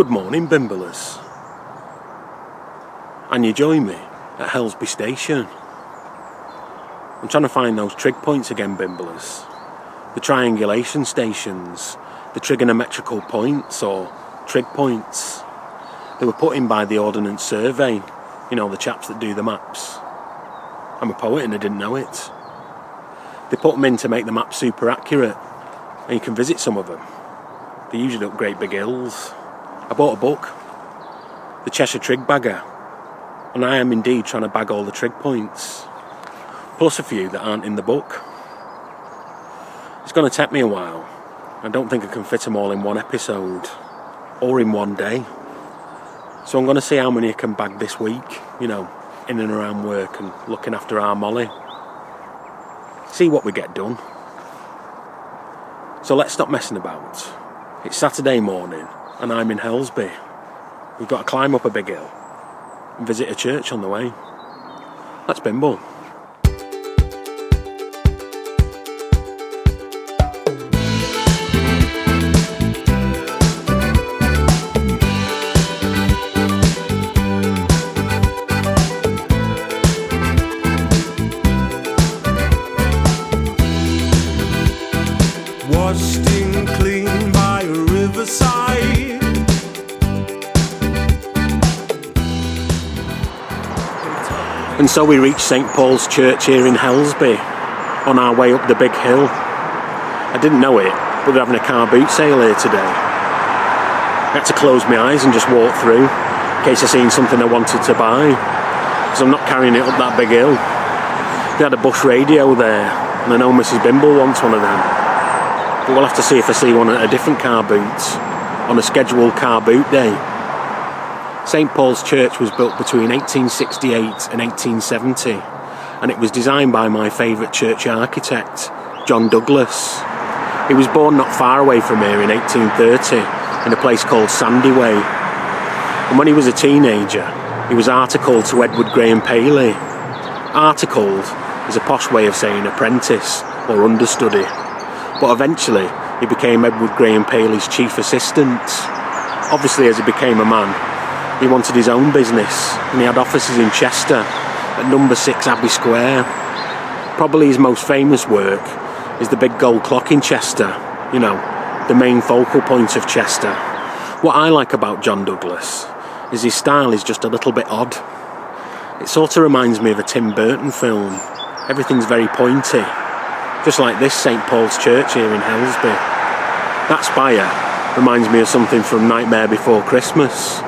Good morning, Bimblers. And you join me at Helsby Station. I'm trying to find those Trig Points again, Bimblers. The triangulation stations, the trigonometrical points, or Trig Points. They were put in by the Ordnance Survey, you know, the chaps that do the maps. I'm a poet and I didn't know it. They put them in to make the map super accurate, and you can visit some of them. They usually look great big hills. I bought a book, the Cheshire Trig Bagger, and I am indeed trying to bag all the Trig Points, plus a few that aren't in the book. It's going to take me a while. I don't think I can fit them all in one episode, or in one day. So I'm going to see how many I can bag this week, you know, in and around work and looking after our Molly. See what we get done. So let's stop messing about. It's Saturday morning and I'm in Helsby. We've got to climb up a big hill and visit a church on the way. Let's bimble. Washed in clean by a riverside. And so we reached St Paul's Church here in Helsby on our way up the big hill. I didn't know it, but they're having a car boot sale here today. I had to close my eyes and just walk through in case I seen something I wanted to buy, because I'm not carrying it up that big hill. They had a Bush radio there, and I know Mrs Bimble wants one of them. But we'll have to see if I see one at a different car boot on a scheduled car boot day. St Paul's Church was built between 1868 and 1870, and it was designed by my favourite church architect, John Douglas. He was born not far away from here in 1830 in a place called Sandyway. And when he was a teenager, he was articled to Edward Graham Paley. Articled is a posh way of saying apprentice or understudy. But eventually, he became Edward Graham Paley's chief assistant. Obviously, as he became a man, he wanted his own business, and he had offices in Chester, at number 6 Abbey Square. Probably his most famous work is the big gold clock in Chester, you know, the main focal point of Chester. What I like about John Douglas is his style is just a little bit odd. It sort of reminds me of a Tim Burton film. Everything's very pointy. Just like this St Paul's Church here in Helsby. That spire reminds me of something from Nightmare Before Christmas.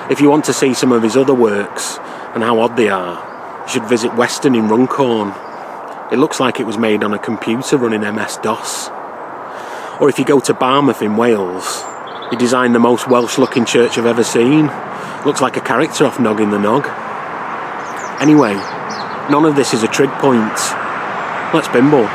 If you want to see some of his other works and how odd they are, you should visit Weston in Runcorn. It looks like it was made on a computer running MS-DOS. Or if you go to Barmouth in Wales, he designed the most Welsh-looking church I've ever seen. Looks like a character off Noggin the Nog. Anyway, none of this is a trig point. Let's bimble.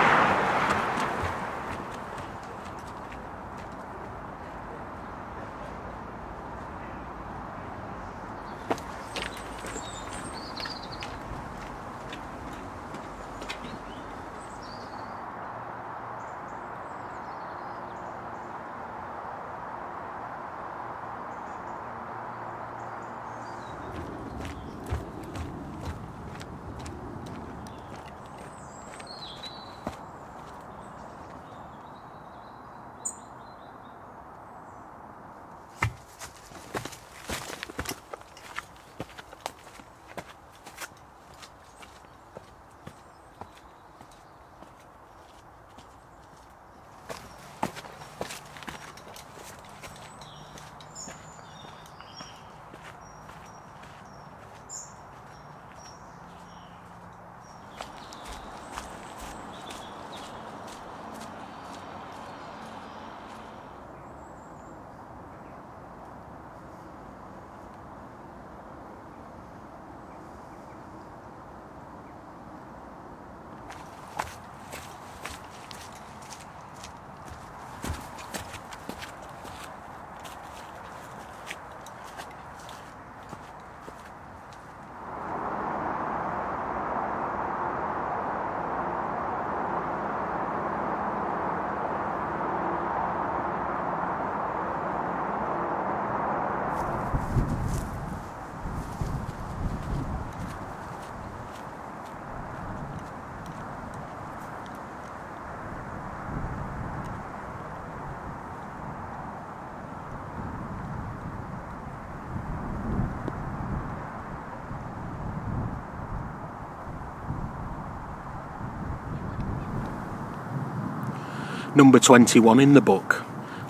Number 21 in the book,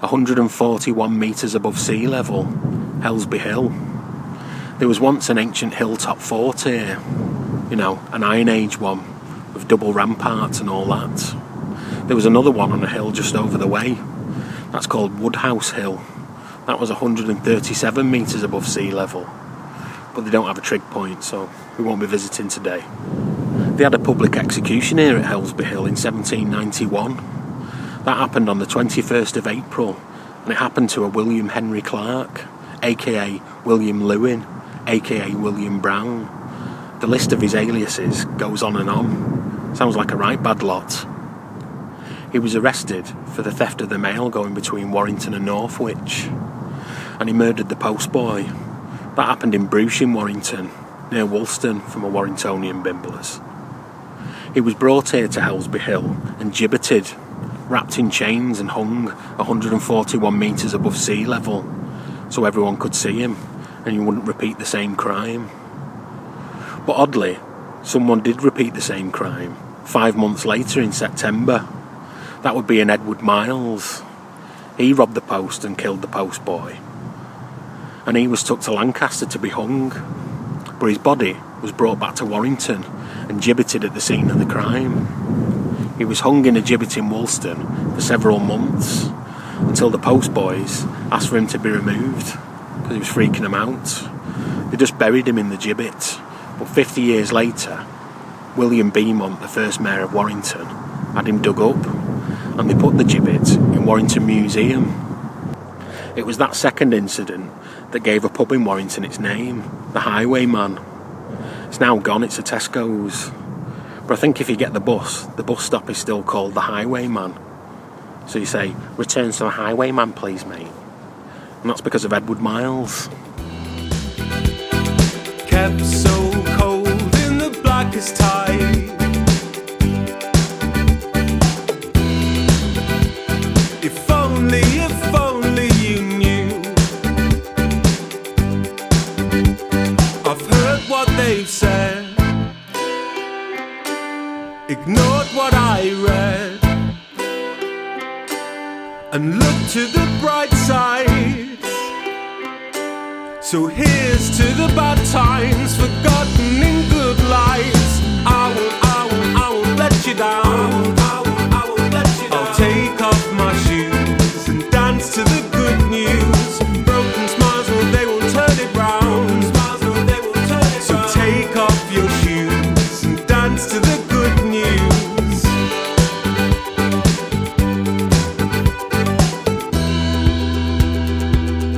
141 metres above sea level, Helsby Hill. There was once an ancient hilltop fort here, you know, an Iron Age one, with double ramparts and all that. There was another one on a hill just over the way. That's called Woodhouse Hill. That was 137 metres above sea level. But they don't have a trig point, so we won't be visiting today. They had a public execution here at Helsby Hill in 1791. That happened on the 21st of April, and it happened to a William Henry Clark, aka William Lewin, aka William Brown. The list of his aliases goes on and on. Sounds like a right bad lot. He was arrested for the theft of the mail going between Warrington and Northwich, and he murdered the postboy. That happened in Bruce in Warrington, near Woolston, from a Warringtonian Bimblers. He was brought here to Helsby Hill and gibbeted, wrapped in chains and hung 141 metres above sea level, so everyone could see him and he wouldn't repeat the same crime. But oddly, someone did repeat the same crime 5 months later in September. That would be an Edward Miles. He robbed the post and killed the postboy, and he was took to Lancaster to be hung, but his body was brought back to Warrington and gibbeted at the scene of the crime. He was hung in a gibbet in Woolston for several months, until the postboys asked for him to be removed because he was freaking them out. They just buried him in the gibbet, but 50 years later, William Beaumont, the first mayor of Warrington, had him dug up, and they put the gibbet in Warrington Museum. It was that second incident that gave a pub in Warrington its name, the Highwayman. It's now gone, it's a Tesco's. But I think if you get the bus stop is still called the Highwayman. So you say, "Return to the Highwayman, please, mate." And that's because of Edward Miles. Kept so cold in the blackest tide. If only you knew. I've heard what they've said, ignored what I read, and looked to the bright side. So here's to the bad times, forgotten in good lives. I won't let you down. I'll take off my shoes and dance to the good news. Broken smiles, well, they will turn it round. So take off your shoes and dance to the good news.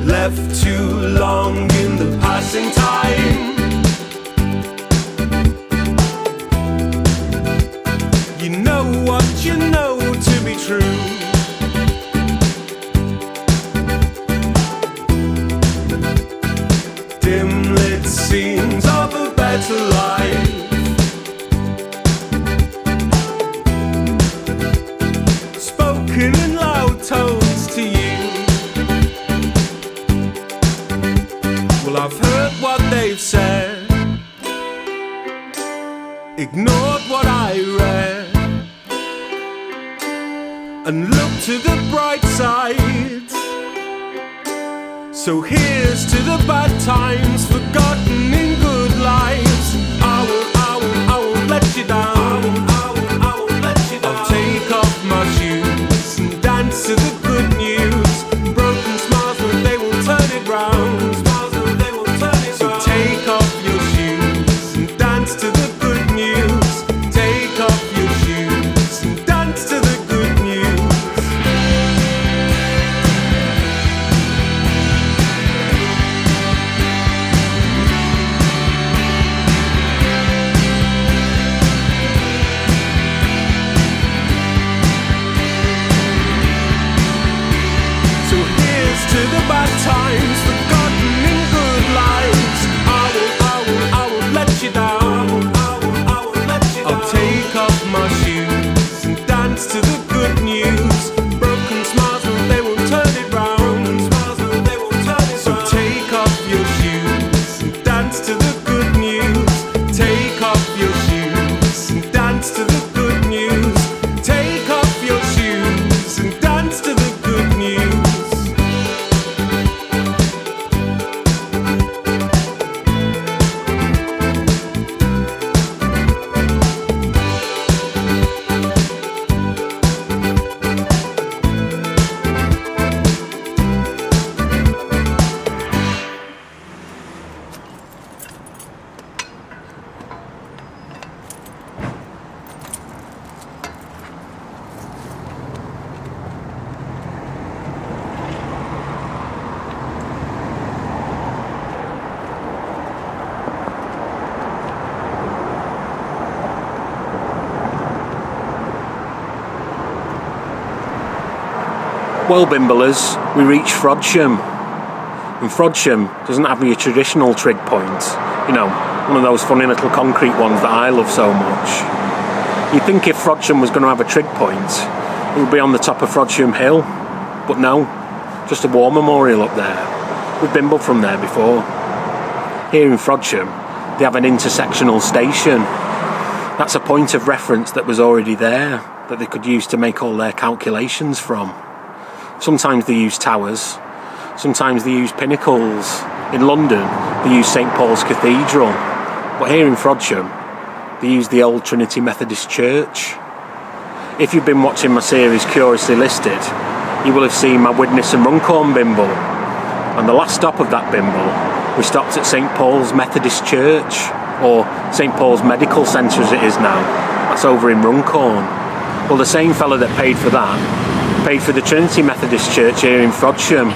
Left too long in the passing time. You know what you know to be true. Dim lit scenes of a better life. Spoken in loud tones to you. Well, I've heard what they've said, ignored what I read, and looked to the bright side. So here's to the bad times, forgotten in good lives. I won't let you down. I'll take off my shoes and dance to the good news. Broken smiles, well, they will turn it round. So take off your shoes and dance to the good news. Take off your shoes and dance to the good news. Well, Bimblers, we reach Frodsham. And Frodsham doesn't have your traditional Trig Points. You know, one of those funny little concrete ones that I love so much. You'd think if Frodsham was going to have a Trig Point, it would be on the top of Frodsham Hill. But no, just a war memorial up there. We've bimbled from there before. Here in Frodsham, they have an intersectional station. That's a point of reference that was already there, that they could use to make all their calculations from. Sometimes they use towers, sometimes they use pinnacles. In London, they use St Paul's Cathedral. But here in Frodsham, they use the old Trinity Methodist Church. If you've been watching my series Curiously Listed, you will have seen my Widnes and Runcorn bimble. And the last stop of that bimble, we stopped at St Paul's Methodist Church, or St Paul's Medical Centre as it is now. That's over in Runcorn. Well, the same fella that paid for that paid for the Trinity Methodist Church here in Frodsham.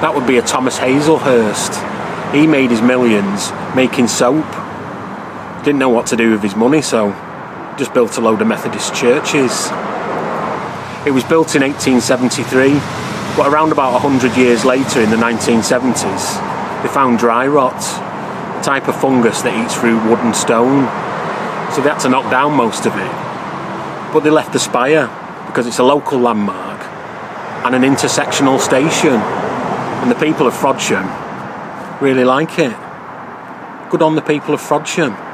That would be a Thomas Hazelhurst. He made his millions making soap. Didn't know what to do with his money, so just built a load of Methodist churches. It was built in 1873, but around about 100 years later, in the 1970s, they found dry rot, a type of fungus that eats through wood and stone. So they had to knock down most of it. But they left the spire because it's a local landmark and an intersectional station. And the people of Frodsham really like it. Good on the people of Frodsham.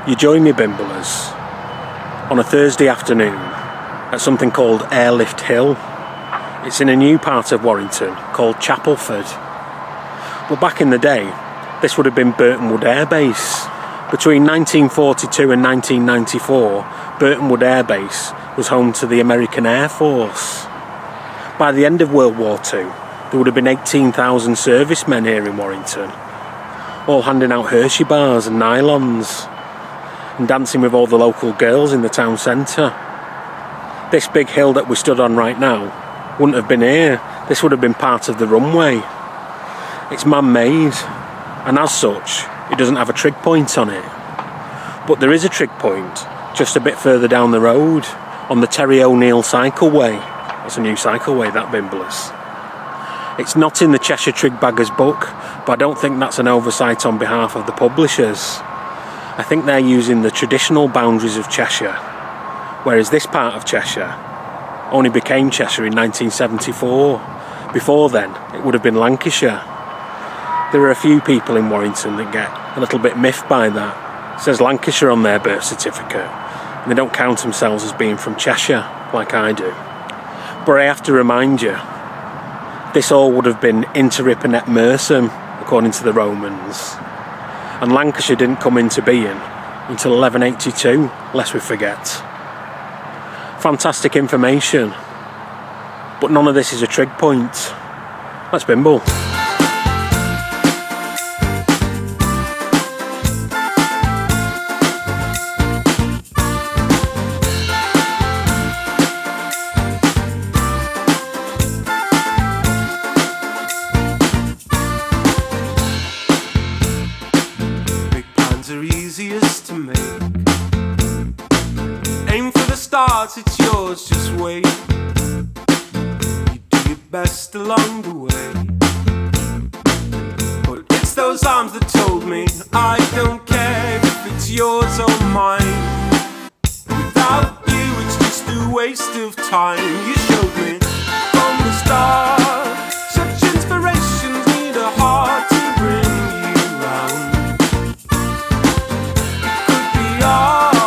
You join me, Bimblers, on a Thursday afternoon at something called Airlift Hill. It's in a new part of Warrington called Chapelford. But back in the day, this would have been Burtonwood Air Base. Between 1942 and 1994, Burtonwood Air Base was home to the American Air Force. By the end of World War II, there would have been 18,000 servicemen here in Warrington, all handing out Hershey bars and nylons, and dancing with all the local girls in the town centre. This big hill that we stood on right now wouldn't have been here. This would have been part of the runway. It's man-made, and as such, it doesn't have a trig point on it. But there is a trig point just a bit further down the road, on the Terry O'Neill cycleway. That's a new cycleway, that, Bimblers. It's not in the Cheshire Trig Baggers book, but I don't think that's an oversight on behalf of the publishers. I think they're using the traditional boundaries of Cheshire, whereas this part of Cheshire only became Cheshire in 1974. Before then, it would have been Lancashire. There are a few people in Warrington that get a little bit miffed by that. It says Lancashire on their birth certificate, and they don't count themselves as being from Cheshire, like I do. But I have to remind you, this all would have been Inter Ripon et Mersum, according to the Romans. And Lancashire didn't come into being until 1182, lest we forget. Fantastic information, but none of this is a trig point. Let's bimble. It's yours, just wait. You do your best along the way. But it's those arms that told me I don't care if it's yours or mine. Without you, it's just a waste of time. You showed me from the start, such inspirations need a heart to bring you round. It could be ours.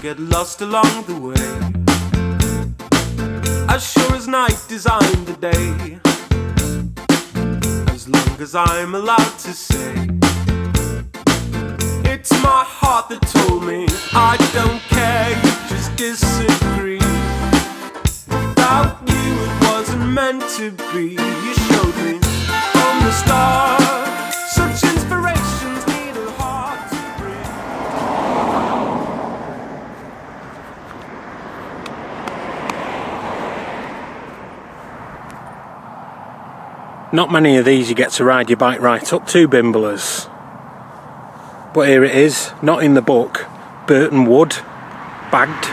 Get lost along the way. As sure as night designed the day, as long as I'm allowed to say, it's my heart that told me I don't care, you just disagree. Not many of these you get to ride your bike right up to, Bimblers. But here it is, not in the book, Burtonwood, bagged.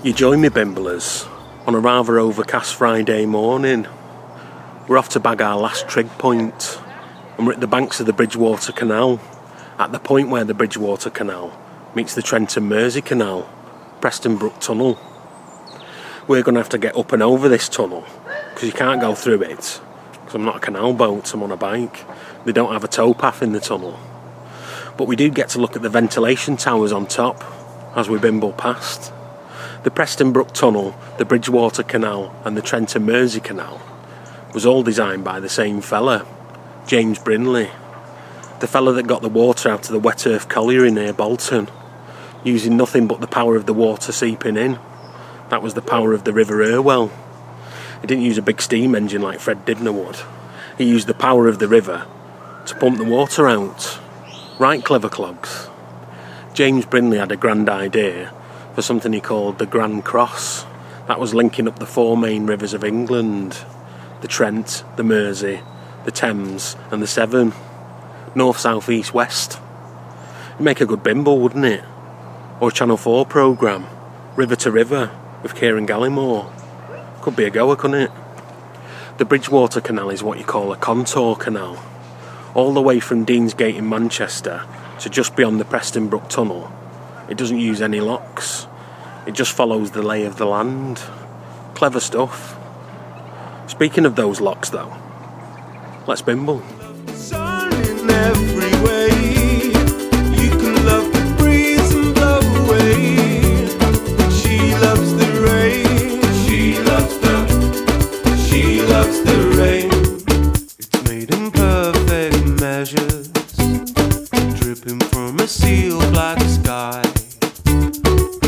You join me, Bimblers, on a rather overcast Friday morning. We're off to bag our last Trig Point, and we're at the banks of the Bridgewater Canal, at the point where the Bridgewater Canal meets the Trent and Mersey Canal, Preston Brook Tunnel. We're going to have to get up and over this tunnel, because you can't go through it, because I'm not a canal boat, I'm on a bike. They don't have a towpath in the tunnel. But we do get to look at the ventilation towers on top, as we bimble past. The Preston Brook Tunnel, the Bridgewater Canal and the Trent and Mersey Canal was all designed by the same fella, James Brindley, the fella that got the water out of the wet earth colliery near Bolton, using nothing but the power of the water seeping in. That was the power of the River Irwell. He didn't use a big steam engine like Fred Dibner would. He used the power of the river to pump the water out. Right, clever clogs. James Brindley had a grand idea for something he called the Grand Cross. That was linking up the four main rivers of England, the Trent, the Mersey, the Thames and the Severn, north, south, east, west. It'd make a good bimble, wouldn't it? Or a Channel 4 programme, River to River, with Kieran Gallimore. Could be a goer, couldn't it? The Bridgewater Canal is what you call a contour canal, all the way from Deansgate in Manchester to just beyond the Preston Brook Tunnel. It doesn't use any locks. It just follows the lay of the land. Clever stuff. Speaking of those locks though, let's bimble. Sun in every way. You can love the breeze and blow away. She loves the rain. She loves the rain. It's made in perfect measures, dripping from a seal black sky.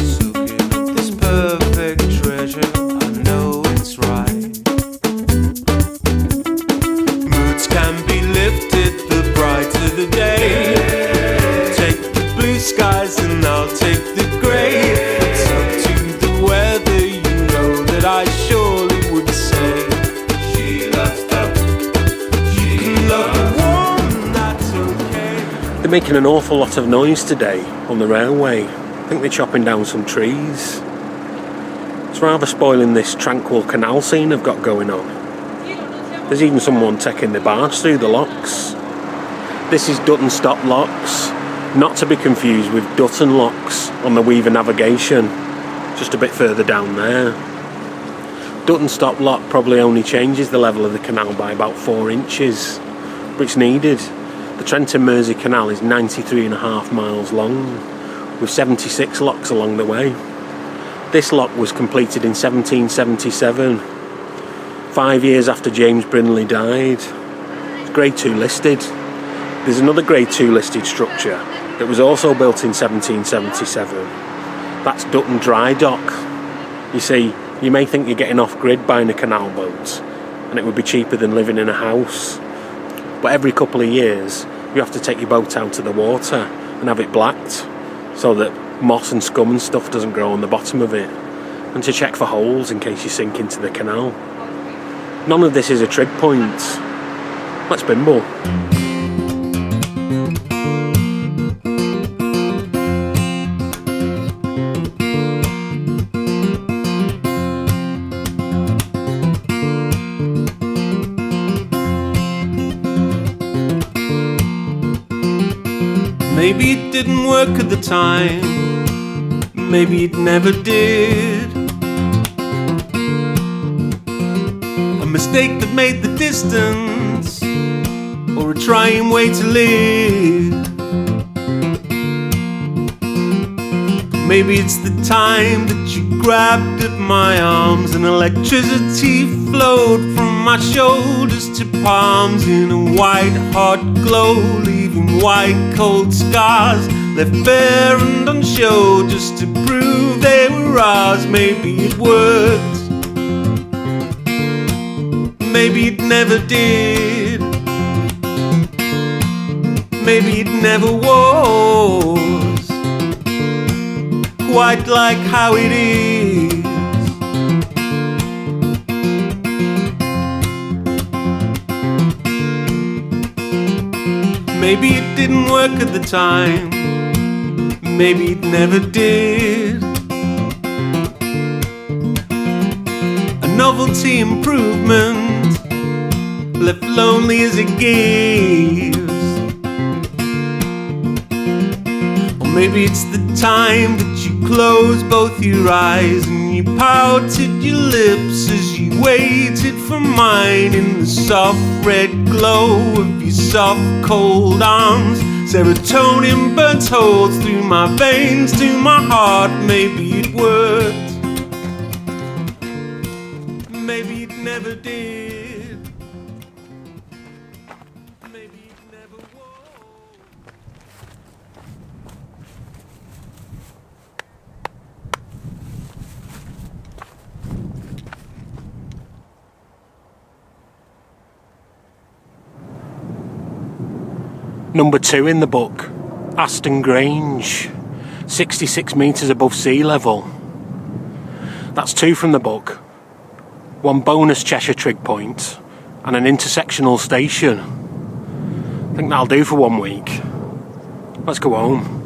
Soaking up this perfect treasure, I know it's right. Moods can be lifted the brighter the day. Take the blue skies and I'll take the grey. It's up to the weather, you know that I surely would say. She loves them. You can love the warm, that's okay. They're making an awful lot of noise today on the railway. I think they're chopping down some trees. It's rather spoiling this tranquil canal scene I've got going on. There's even someone taking the barge through the locks. This is Dutton Stop Locks, not to be confused with Dutton Locks on the Weaver Navigation, just a bit further down there. Dutton Stop Lock probably only changes the level of the canal by about 4 inches, but it's needed. The Trent and Mersey Canal is 93.5 miles long, with 76 locks along the way. This lock was completed in 1777, 5 years after James Brindley died. It's Grade 2 listed. There's another Grade 2 listed structure that was also built in 1777. That's Dutton Dry Dock. You see, you may think you're getting off grid buying a canal boat, and it would be cheaper than living in a house. But every couple of years, you have to take your boat out to the water and have it blacked, so that moss and scum and stuff doesn't grow on the bottom of it, and to check for holes in case you sink into the canal. None of this is a trig point. Let's bimble. Maybe it didn't work at the time, maybe it never did. A mistake that made the distance, or a trying way to live. Maybe it's the time that you grabbed at my arms and electricity flowed from my shoulders to palms in a white hot glow, leaving white cold scars left bare and unshown just to prove they were ours. Maybe it worked, maybe it never did, maybe it never was quite like how it is. Maybe it didn't work at the time, maybe it never did. A novelty improvement, left lonely as it gives. Or maybe it's the time that you closed both your eyes and you pouted your lips as you waited for mine in the soft red glow of your soft cold arms. Serotonin burnt holes through my veins to my heart. Maybe it worked, maybe it never did, maybe it never was. Number 2 in the book, Aston Grange, 66 metres above sea level. That's 2 from the book, 1 bonus Cheshire Trig Point, and an intersectional station. I think that'll do for 1 week. Let's go home.